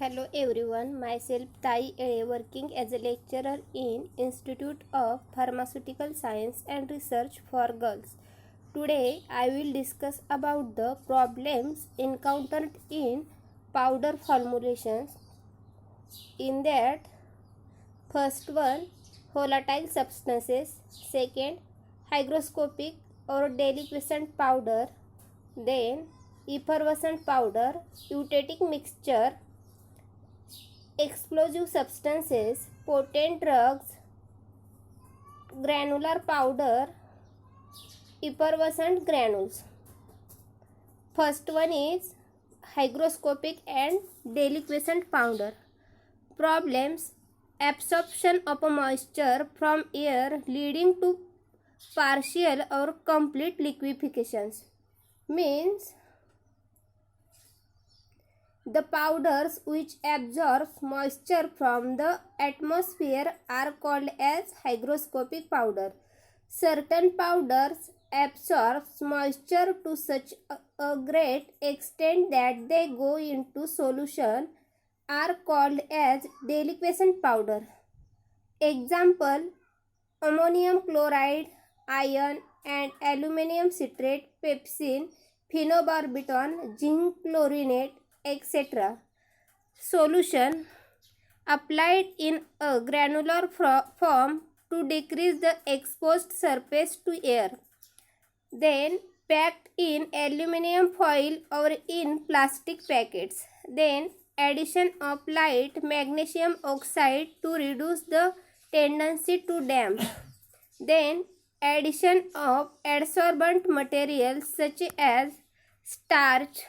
Hello everyone, myself Tai Ere working as a lecturer in Institute of Pharmaceutical Science and Research for Girls. Today I will discuss about the problems encountered in powder formulations. In that, first one, volatile substances, second, hygroscopic or deliquescent powder, then effervescent powder, eutectic mixture, explosive substances, potent drugs, granular powder, effervescent granules. First one is hygroscopic and deliquescent powder. Problems: absorption of moisture from air leading to partial or complete liquefaction. Means the powders which absorb moisture from the atmosphere are called as hygroscopic powder. Certain powders absorb moisture to such a great extent that they go into solution are called as deliquescent powder. Example: ammonium chloride, iron and aluminum citrate, pepsin, phenobarbital, zinc chlorinate, etc. Solution: applied in a granular form to decrease the exposed surface to air. Then packed in aluminum foil or in plastic packets. Then addition of light magnesium oxide to reduce the tendency to damp. Then addition of adsorbent materials such as starch,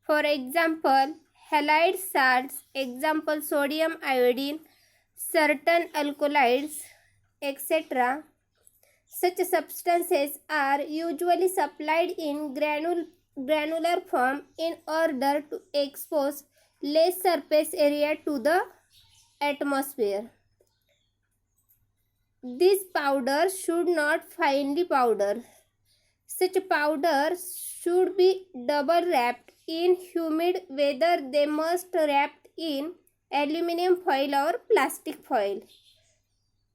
for example halide salts, example sodium iodine, certain alkaloids, etc. Such substances are usually supplied in granular form in order to expose less surface area to the atmosphere. These powders should not finely powder. Such powders should be double wrapped in humid weather. They must wrapped in aluminum foil or plastic foil.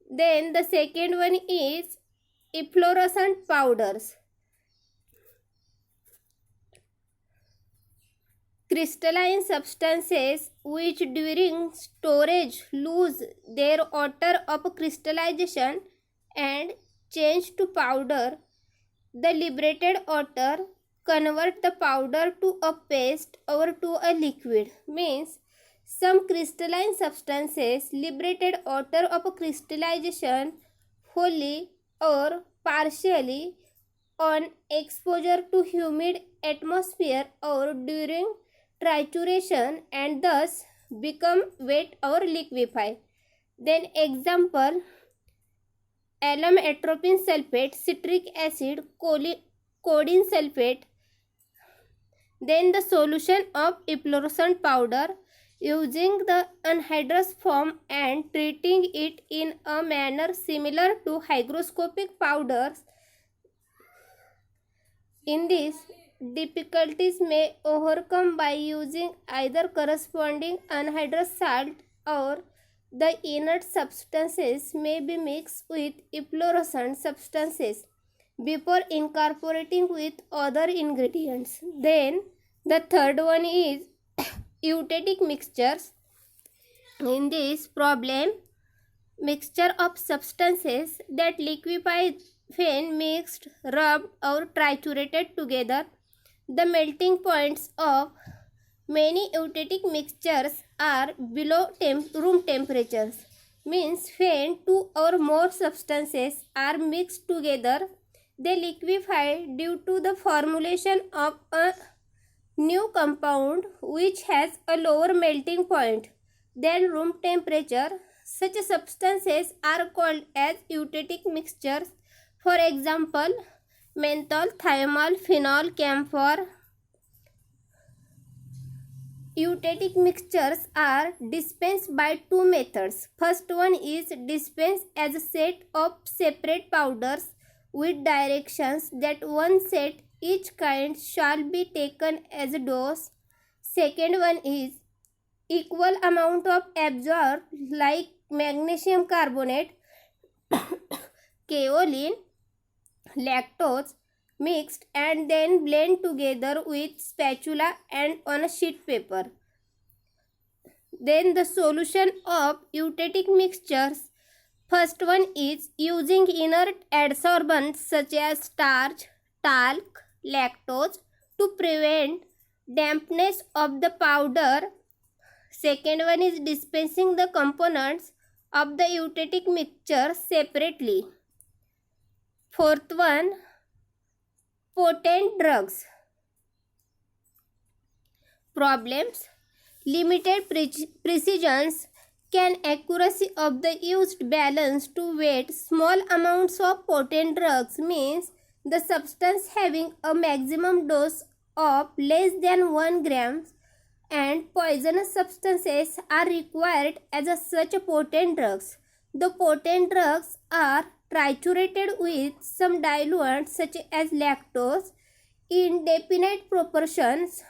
Then the second one is efflorescent powders. Crystalline substances which during storage lose their order of crystallization and change to powder. The liberated water convert the powder to a paste or to a liquid. Means some crystalline substances liberated water of crystallization wholly or partially on exposure to humid atmosphere or during trituration and thus become wet or liquefy. Then example: alum atropine sulfate, citric acid, codeine sulfate. Then the solution of efflorescent powder using the anhydrous form and treating it in a manner similar to hygroscopic powders. In this, difficulties may overcome by using either corresponding anhydrous salt or the inert substances may be mixed with efflorescent substances before incorporating with other ingredients. Then the third one is eutectic mixtures. In this problem, mixture of substances that liquefy when mixed, rubbed or triturated together. The melting points of many eutectic mixtures are below room temperatures. Means when two or more substances are mixed together, they liquefy due to the formulation of a new compound which has a lower melting point than room temperature. Such substances are called as eutectic mixtures. For example, menthol, thiamol, phenol, camphor. Eutectic mixtures are dispensed by two methods. First one is dispensed as a set of separate powders with directions that one set each kind shall be taken as a dose. Second one is equal amount of absorbed like magnesium carbonate, kaolin, lactose mixed and then blend together with spatula and on a sheet paper. Then the solution of eutectic mixtures. First one is using inert adsorbents such as starch, talc, lactose to prevent dampness of the powder. Second one is dispensing the components of the eutectic mixture separately. Fourth one, potent drugs. Problems: limited precisions. Can accuracy of the used balance to weight small amounts of potent drugs means the substance having a maximum dose of less than 1 gram and poisonous substances are required as such potent drugs. The potent drugs are triturated with some diluent such as lactose in definite proportions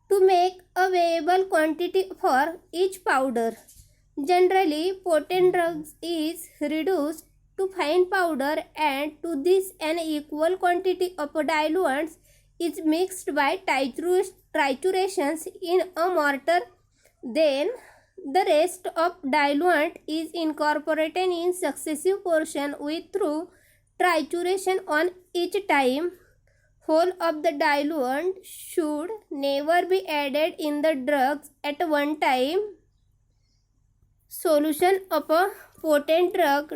to make a weighable quantity for each powder. Generally, potent drugs is reduced to fine powder and to this an equal quantity of diluents is mixed by triturations in a mortar. Then the rest of diluent is incorporated in successive portion with through trituration on each time. Whole of the diluent should never be added in the drugs at one time. Solution of a potent drug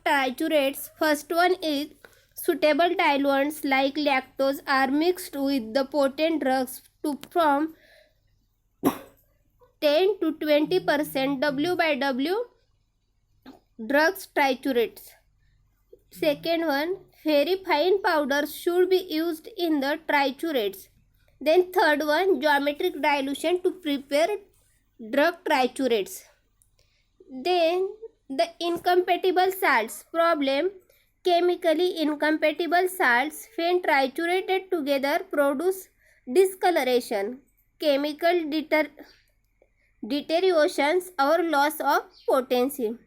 triturates. First one is suitable diluents like lactose are mixed with the potent drugs to form 10 to 20% W by W drugs triturates. Second one, very fine powders should be used in the triturates. Then third one, geometric dilution to prepare drug triturates. Then the incompatible salts problem. Chemically incompatible salts when triturated together produce discoloration, chemical deteriorations or loss of potency.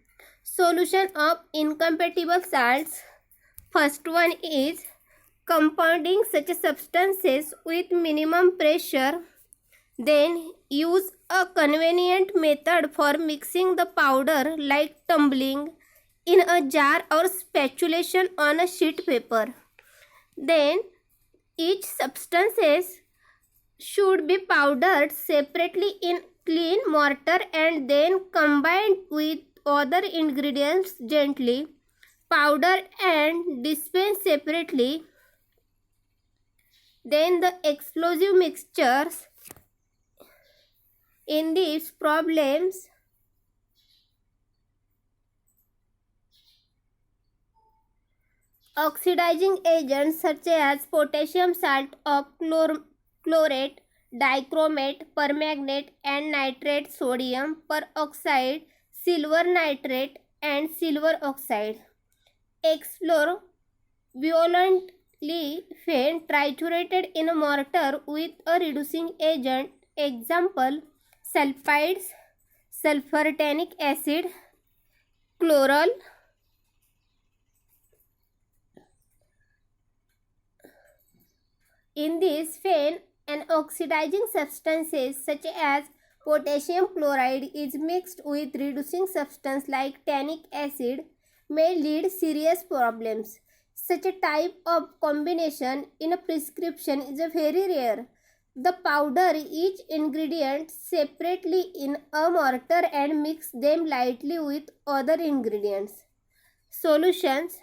Solution of incompatible salts. First one is compounding such substances with minimum pressure. Then use a convenient method for mixing the powder like tumbling in a jar or spatulation on a sheet paper. Then each substances should be powdered separately in clean mortar and then combined with other ingredients gently. Powder and dispense separately. Then the explosive mixtures. In these problems, oxidizing agents such as potassium salt of chlorate, dichromate, permanganate and nitrate, sodium peroxide, silver nitrate and silver oxide. Explode violently when triturated in a mortar with a reducing agent. Example: sulfides, sulfuric acid, chloral. In this, when an oxidizing substances such as potassium chloride is mixed with reducing substance like tannic acid may lead serious problems. Such a type of combination in a prescription is very rare. The powder each ingredient separately in a mortar and mix them lightly with other ingredients. Solutions: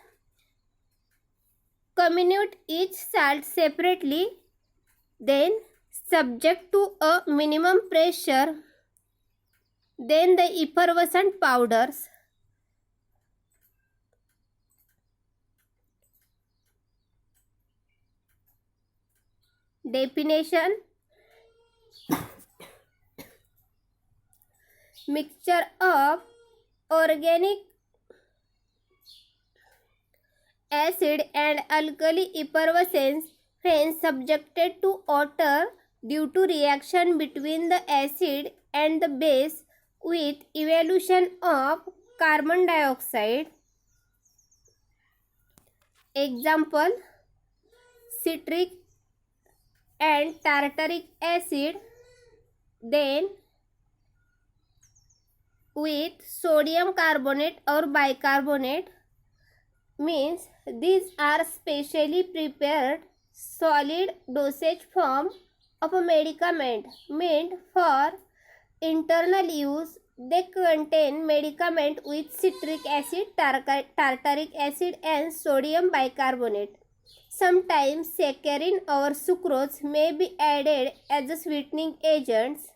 comminute each salt separately, then subject to a minimum pressure, then the effervescent powders. Definition: mixture of organic acid and alkali effervescence when subjected to water due to reaction between the acid and the base with evaluation of carbon dioxide. Example: citric and tartaric acid, then with sodium carbonate or bicarbonate, means these are specially prepared solid dosage form of a medicament meant for internal use. They contain medicament with citric acid, tartaric acid and sodium bicarbonate. Sometimes saccharin or sucrose may be added as a sweetening agents.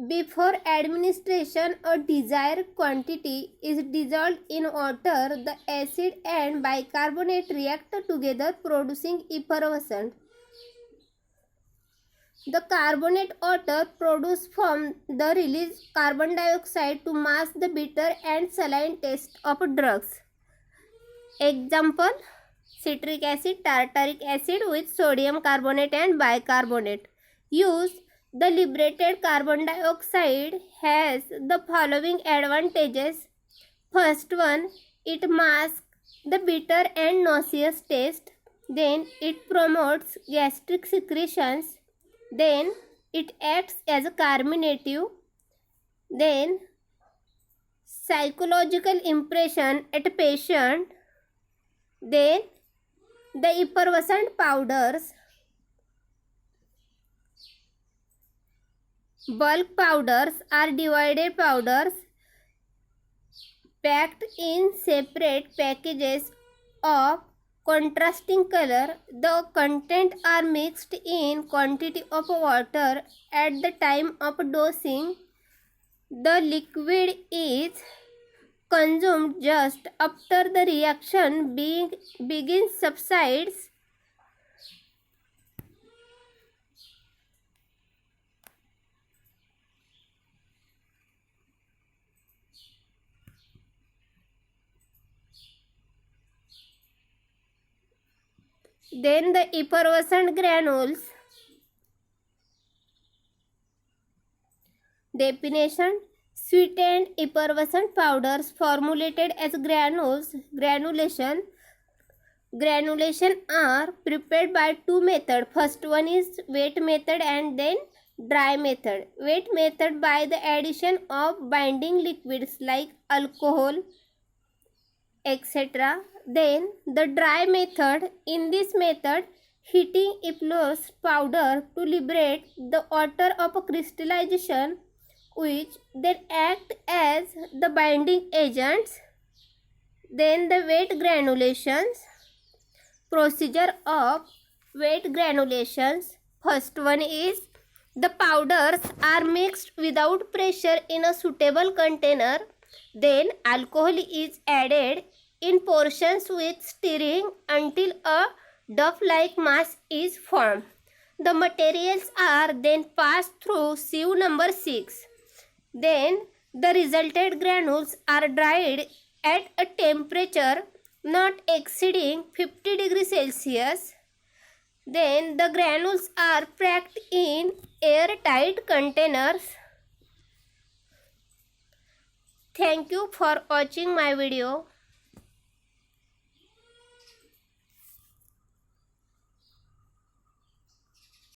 Before administration, a desired quantity is dissolved in water. The acid and bicarbonate react together, producing effervescent. The carbonate water produced from the release carbon dioxide to mask the bitter and saline taste of drugs. Example: citric acid, tartaric acid with sodium carbonate and bicarbonate. Use: the liberated carbon dioxide has the following advantages. First one, it masks the bitter and nauseous taste. Then it promotes gastric secretions. Then it acts as a carminative. Then psychological impression at patient. Then the effervescent powders. Bulk powders are divided powders packed in separate packages of contrasting color. The content are mixed in quantity of water at the time of dosing. The liquid is consumed just after the reaction begins subsides. Then the effervescent granules. Definition: sweetened effervescent powders formulated as granules. Granulation are prepared by two methods. First one is wet method and then dry method. Wet method by the addition of binding liquids like alcohol, etc. Then the dry method. In this method, heating effluves powder to liberate the water of crystallization, which then act as the binding agents. Then the wet granulations. Procedure of wet granulations. First one is, the powders are mixed without pressure in a suitable container. Then alcohol is added in portions with stirring until a dough-like mass is formed. The materials are then passed through sieve number 6. Then the resulted granules are dried at a temperature not exceeding 50 degrees Celsius. Then the granules are packed in airtight containers. Thank you for watching my video.